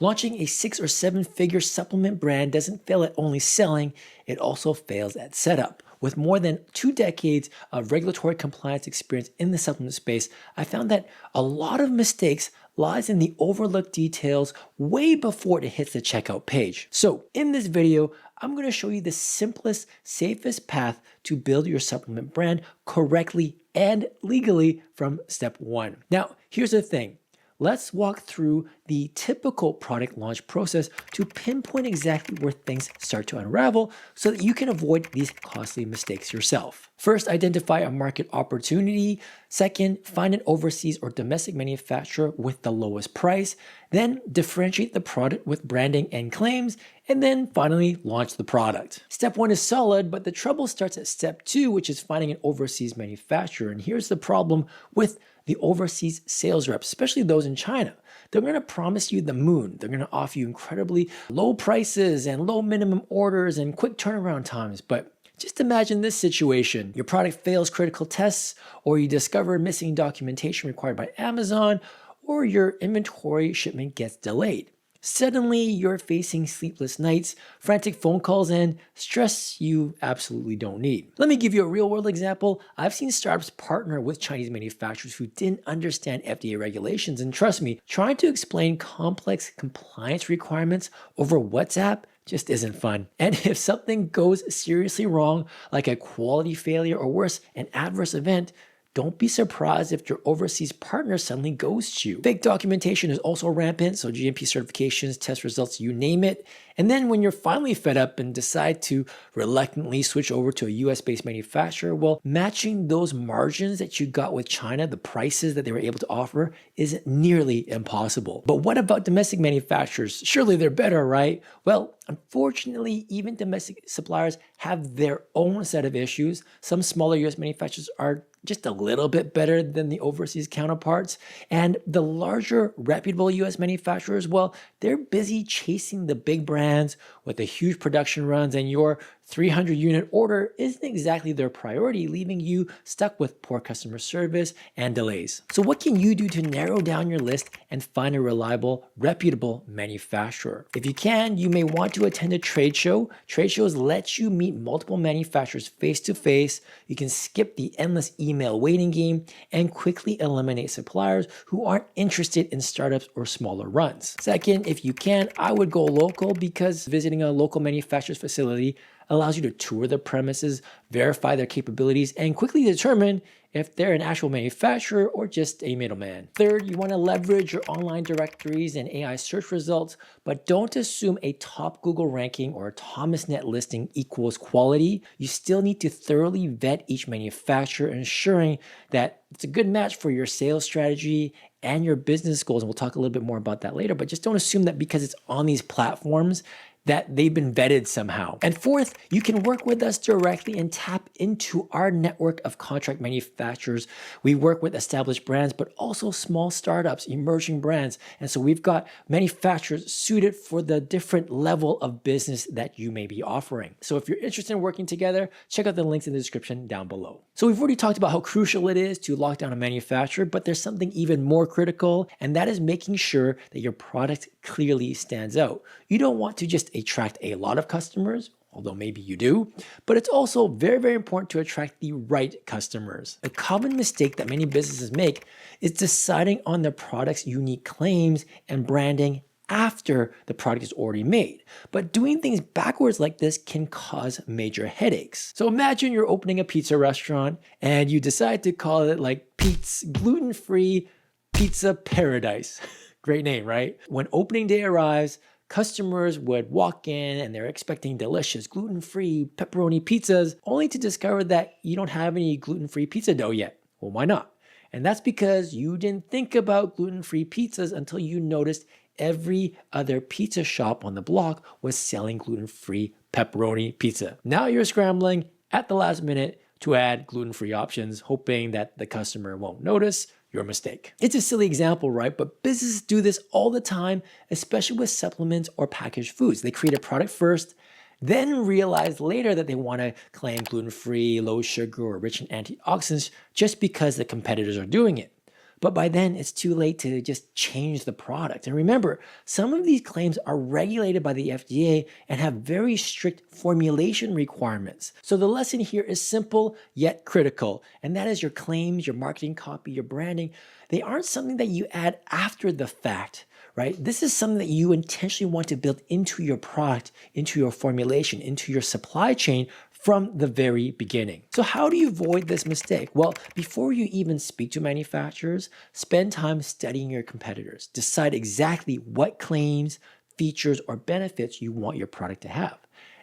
Launching a 6 or 7-figure supplement brand doesn't fail at only selling, it also fails at setup. With more than 2 decades of regulatory compliance experience in the supplement space, I found that a lot of mistakes lies in the overlooked details way before it hits the checkout page. So in this video, I'm going to show you the simplest, safest path to build your supplement brand correctly and legally from step 1. Now, here's the thing. Let's walk through the typical product launch process to pinpoint exactly where things start to unravel so that you can avoid these costly mistakes yourself. First, identify a market opportunity. Second, find an overseas or domestic manufacturer with the lowest price. Then differentiate the product with branding and claims. And then finally, launch the product. Step 1 is solid, but the trouble starts at step 2, which is finding an overseas manufacturer. And here's the problem with the overseas sales reps, especially those in China. They're going to promise you the moon. They're going to offer you incredibly low prices and low minimum orders and quick turnaround times. But just imagine this situation. Your product fails critical tests, or you discover missing documentation required by Amazon, or your inventory shipment gets delayed. Suddenly, you're facing sleepless nights, frantic phone calls, and stress you absolutely don't need. Let me give you a real-world example. I've seen startups partner with Chinese manufacturers who didn't understand FDA regulations, and trust me, trying to explain complex compliance requirements over WhatsApp just isn't fun. And if something goes seriously wrong, like a quality failure or worse, an adverse event, don't be surprised if your overseas partner suddenly ghosts you. Fake documentation is also rampant, so GMP certifications, test results, you name it. And then when you're finally fed up and decide to reluctantly switch over to a US-based manufacturer, well, matching those margins that you got with China, the prices that they were able to offer, is nearly impossible. But what about domestic manufacturers? Surely they're better, right? Well, unfortunately, even domestic suppliers have their own set of issues. Some smaller US manufacturers are just a little bit better than the overseas counterparts. And the larger reputable US manufacturers, well, they're busy chasing the big brands with the huge production runs, and your 300 unit order isn't exactly their priority, leaving you stuck with poor customer service and delays. So what can you do to narrow down your list and find a reliable, reputable manufacturer? If you can, you may want to attend a trade show. Trade shows let you meet multiple manufacturers face to face. You can skip the endless email waiting game and quickly eliminate suppliers who aren't interested in startups or smaller runs. Second, if you can, I would go local, because visiting a local manufacturer's facility allows you to tour the premises, verify their capabilities, and quickly determine if they're an actual manufacturer or just a middleman. Third, you want to leverage your online directories and AI search results, but don't assume a top Google ranking or a ThomasNet listing equals quality. You still need to thoroughly vet each manufacturer, ensuring that it's a good match for your sales strategy and your business goals. And we'll talk a little bit more about that later, but just don't assume that because it's on these platforms that they've been vetted somehow. And fourth, you can work with us directly and tap into our network of contract manufacturers. We work with established brands, but also small startups, emerging brands. And so we've got manufacturers suited for the different level of business that you may be offering. So if you're interested in working together, check out the links in the description down below. So we've already talked about how crucial it is to lock down a manufacturer, but there's something even more critical, and that is making sure that your product clearly stands out. You don't want to just attract a lot of customers, although maybe you do, but it's also very, very important to attract the right customers. A common mistake that many businesses make is deciding on their product's unique claims and branding after the product is already made. But doing things backwards like this can cause major headaches. So imagine you're opening a pizza restaurant and you decide to call it like Pete's Gluten-Free Pizza Paradise. Great name, right? When opening day arrives, customers would walk in and they're expecting delicious gluten-free pepperoni pizzas, only to discover that you don't have any gluten-free pizza dough yet. Well, why not? And that's because you didn't think about gluten-free pizzas until you noticed every other pizza shop on the block was selling gluten-free pepperoni pizza. Now you're scrambling at the last minute to add gluten-free options, hoping that the customer won't notice your mistake. It's a silly example, right? But businesses do this all the time, especially with supplements or packaged foods. They create a product first, then realize later that they want to claim gluten-free, low sugar, or rich in antioxidants just because the competitors are doing it. But by then, it's too late to just change the product. And remember, some of these claims are regulated by the FDA and have very strict formulation requirements. So the lesson here is simple yet critical, and that is your claims, your marketing copy, your branding, they aren't something that you add after the fact, right? This is something that you intentionally want to build into your product, into your formulation, into your supply chain from the very beginning. So how do you avoid this mistake? Well, before you even speak to manufacturers, spend time studying your competitors. Decide exactly what claims, features, or benefits you want your product to have.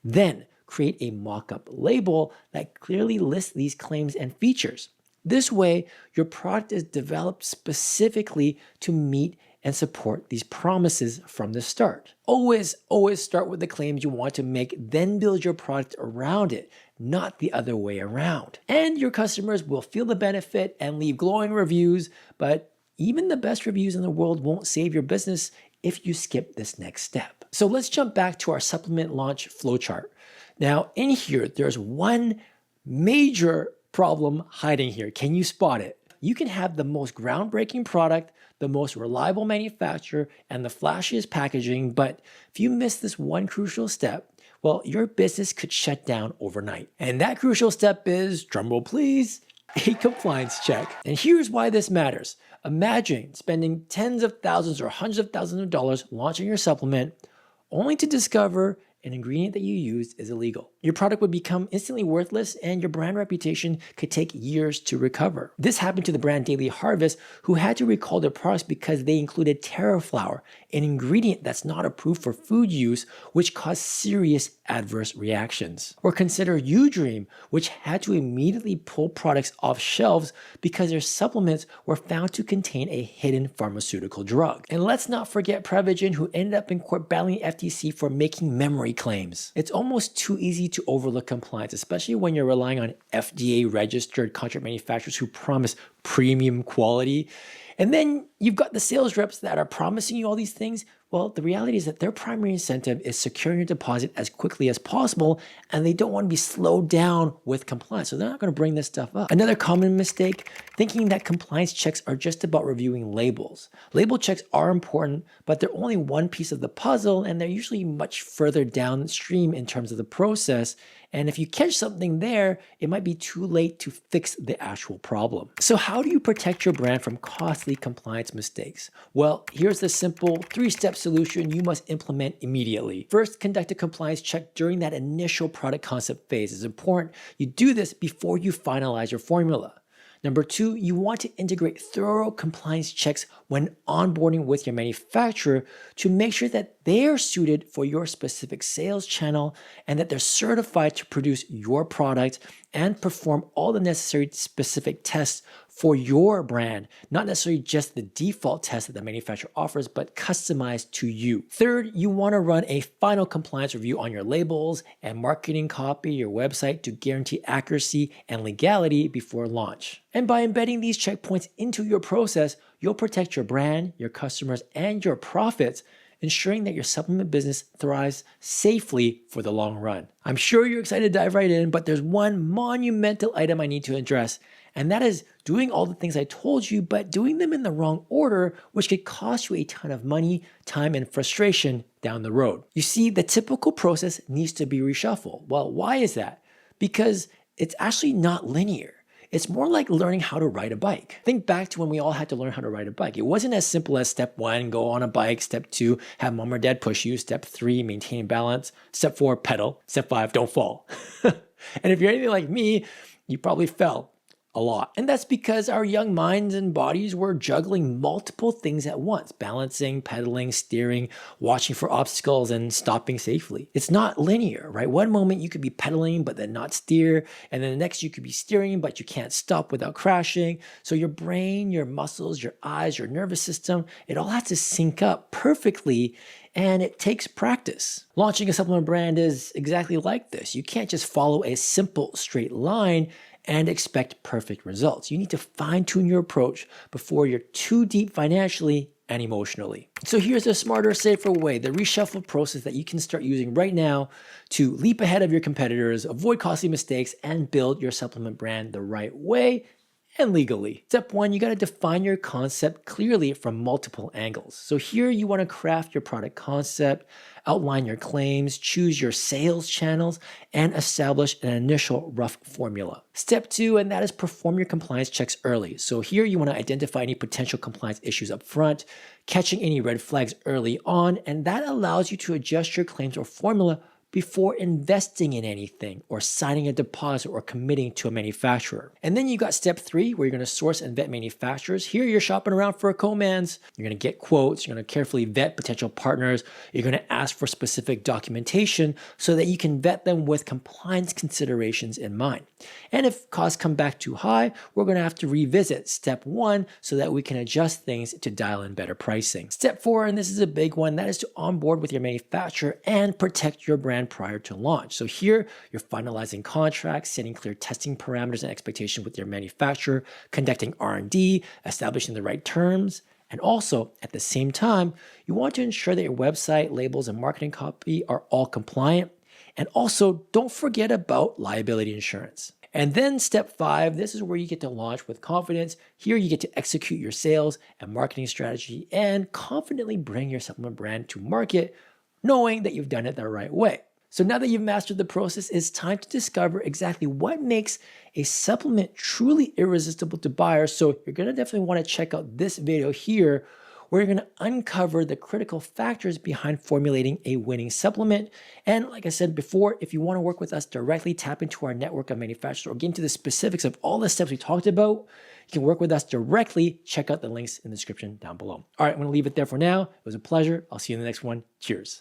Then create a mock-up label that clearly lists these claims and features. This way, your product is developed specifically to meet and support these promises from the start. Always start with the claims you want to make, then build your product around it, not the other way around. And your customers will feel the benefit and leave glowing reviews, but even the best reviews in the world won't save your business if you skip this next step. So let's jump back to our supplement launch flowchart. Now, in here, there's one major problem hiding here. Can you spot it? You can have the most groundbreaking product, the most reliable manufacturer, and the flashiest packaging, but if you miss this one crucial step, well, your business could shut down overnight. And that crucial step is, drumroll please, a compliance check. And here's why this matters. Imagine spending tens of thousands or hundreds of thousands of dollars launching your supplement, only to discover an ingredient that you used is illegal. Your product would become instantly worthless and your brand reputation could take years to recover. This happened to the brand Daily Harvest, who had to recall their products because they included terraflower, an ingredient that's not approved for food use, which caused serious adverse reactions. Or consider UDream, which had to immediately pull products off shelves because their supplements were found to contain a hidden pharmaceutical drug. And let's not forget Prevagen, who ended up in court battling FTC for making memory claims. It's almost too easy to overlook compliance, especially when you're relying on FDA-registered contract manufacturers who promise premium quality. And then you've got the sales reps that are promising you all these things. Well, the reality is that their primary incentive is securing your deposit as quickly as possible, and they don't want to be slowed down with compliance. So they're not going to bring this stuff up. Another common mistake, thinking that compliance checks are just about reviewing labels. Label checks are important, but they're only one piece of the puzzle, and they're usually much further downstream in terms of the process. And if you catch something there, it might be too late to fix the actual problem. So how do you protect your brand from costly compliance mistakes? Well, here's the simple 3-step solution you must implement immediately. First, conduct a compliance check during that initial product concept phase. It's important you do this before you finalize your formula. Number 2, you want to integrate thorough compliance checks when onboarding with your manufacturer to make sure that they're suited for your specific sales channel and that they're certified to produce your product and perform all the necessary specific tests for your brand, not necessarily just the default test that the manufacturer offers, but customized to you. Third, you want to run a final compliance review on your labels and marketing copy, your website, to guarantee accuracy and legality before launch. And by embedding these checkpoints into your process, you'll protect your brand, your customers, and your profits, ensuring that your supplement business thrives safely for the long run. I'm sure you're excited to dive right in, but there's one monumental item I need to address, and that is doing all the things I told you, but doing them in the wrong order, which could cost you a ton of money, time, and frustration down the road. You see, the typical process needs to be reshuffled. Well, why is that? Because it's actually not linear. It's more like learning how to ride a bike. Think back to when we all had to learn how to ride a bike. It wasn't as simple as step 1, go on a bike. Step 2, have mom or dad push you. Step 3, maintain balance. Step 4, pedal. Step 5, don't fall. And if you're anything like me, you probably fell a lot. And that's because our young minds and bodies were juggling multiple things at once, balancing, pedaling, steering, watching for obstacles, and stopping safely. It's not linear, right? One moment you could be pedaling, but then not steer. And then the next you could be steering, but you can't stop without crashing. So your brain, your muscles, your eyes, your nervous system, it all has to sync up perfectly. And it takes practice. Launching a supplement brand is exactly like this. You can't just follow a simple straight line and expect perfect results. You need to fine-tune your approach before you're too deep financially and emotionally. So here's a smarter, safer way, the reshuffle process that you can start using right now to leap ahead of your competitors, avoid costly mistakes, and build your supplement brand the right way and legally. Step 1, you got to define your concept clearly from multiple angles. So here you want to craft your product concept, outline your claims, choose your sales channels, and establish an initial rough formula. Step 2, and that is perform your compliance checks early. So here you want to identify any potential compliance issues up front, catching any red flags early on, and that allows you to adjust your claims or formula before investing in anything or signing a deposit or committing to a manufacturer. And then you got step 3, where you're going to source and vet manufacturers. Here you're shopping around for a co-mans. You're going to get quotes. You're going to carefully vet potential partners. You're going to ask for specific documentation so that you can vet them with compliance considerations in mind. And if costs come back too high, we're going to have to revisit step 1 so that we can adjust things to dial in better pricing. Step 4, and this is a big one, that is to onboard with your manufacturer and protect your brand prior to launch. So here you're finalizing contracts, setting clear testing parameters and expectations with your manufacturer, conducting R&D, establishing the right terms, and also at the same time, you want to ensure that your website, labels, and marketing copy are all compliant. And also don't forget about liability insurance. And then step 5, this is where you get to launch with confidence. Here you get to execute your sales and marketing strategy and confidently bring your supplement brand to market, knowing that you've done it the right way. So now that you've mastered the process, it's time to discover exactly what makes a supplement truly irresistible to buyers. So you're going to definitely want to check out this video here, where you're going to uncover the critical factors behind formulating a winning supplement. And like I said before, if you want to work with us directly, tap into our network of manufacturers or get into the specifics of all the steps we talked about, you can work with us directly. Check out the links in the description down below. All right, I'm going to leave it there for now. It was a pleasure. I'll see you in the next one. Cheers.